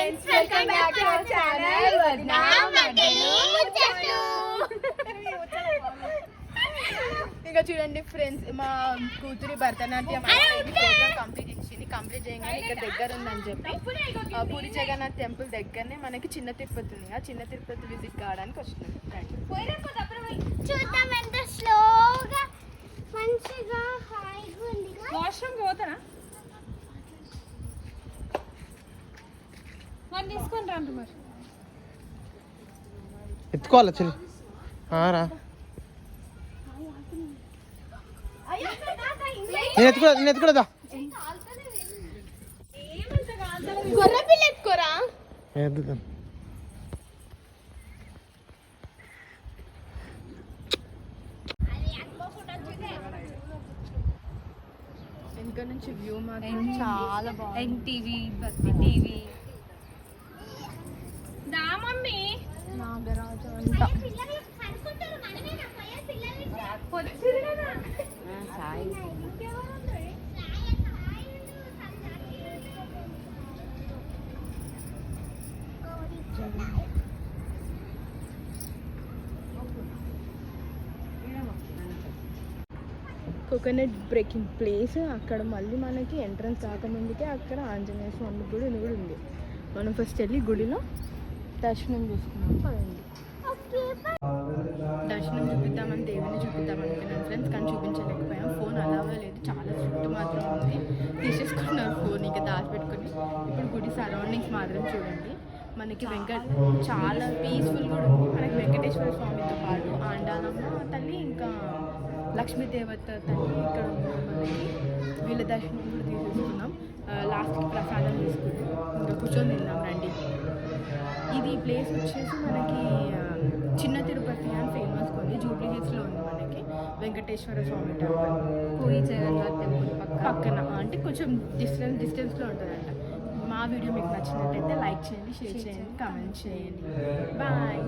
Friends, welcome back to our channel వదినా మగలు ముచ్చట్లు. ఇక చూడండి ఫ్రెండ్స్, మా కూతురి భరతనాట్యం కంప్లీట్ చేయగానే ఇక్కడ దగ్గర ఉందని చెప్పి పూరి జగన్నాథ్ టెంపుల్ దగ్గరనే మనకి చిన్న తిరుపతి ఉంది. ఆ చిన్న తిరుపతి విజిట్ కావడానికి వస్తుంది. చూద్దాం ఎంత స్లోగా మంచిగా హాయిగా ఉంది. వాష్రూమ్ పోతారా? మరి తీసుకొని రండి. మరి ఎత్తుకోవాలా చెల్లి? రా, నేను ఎత్తుకోలేదా? గొర్రె పిల్ల ఎత్తుకోరా. వెనక నుంచి వ్యూ మాత్రం చాలా బాగుంది. ఎన్టీవీ, భక్తి టీవీ. దా మమ్మీ, నాగరాజు అంట. కోకోనట్ బ్రేకింగ్ ప్లేస్ అక్కడ మళ్ళీ మనకి ఎంట్రన్స్ కాకముందుకే అక్కడ ఆంజనేయ స్వామి గుడి కూడా ఉంది. మనం ఫస్ట్ వెళ్ళి గుడిలో దర్శనం చేసుకున్నాం. పదండి, దర్శనం చూపిద్దామని దేవుని చూపిద్దాం అనుకున్నాం ఫ్రెండ్స్, కానీ చూపించలేకపోయాం. ఫోన్ అలాగే లేదు, చాలా స్ట్రిక్ట్ మాత్రం ఉంది. తీసేసుకున్నారు ఫోన్, ఇంకా దాచిపెట్టుకుని. ఇప్పుడు గుడి సరౌండింగ్స్ మాత్రం చూడండి. మనకి చాలా పీస్ఫుల్ కూడా ఉంది. మనకి వెంకటేశ్వర స్వామితో పాటు ఆండాలమ్మ తల్లి, ఇంకా లక్ష్మీదేవత తల్లి ఇక్కడ ఉంది. మనకి వీళ్ళ దర్శనం కూడా తీసేసుకున్నాం. లాస్ట్కి ప్రసాదం తీసుకున్నాం, ఇంకా కూర్చొని తిన్నాం. రండి, ఇది ప్లేస్ వచ్చేసి మనకి చిన్న తిరుపతి అని ఫేమస్ కొన్ని జూబ్లీ హిల్స్లో ఉంది. మనకి వెంకటేశ్వర స్వామి టెంపుల్ పూరి జగన్నాథ్ టెంపుల్ పక్కన, అంటే కొంచెం డిస్టెన్స్లో ఉంటుందంట. మా వీడియో మీకు నచ్చినట్టయితే లైక్ చేయండి, షేర్ చేయండి, కామెంట్ చేయండి. బాయ్.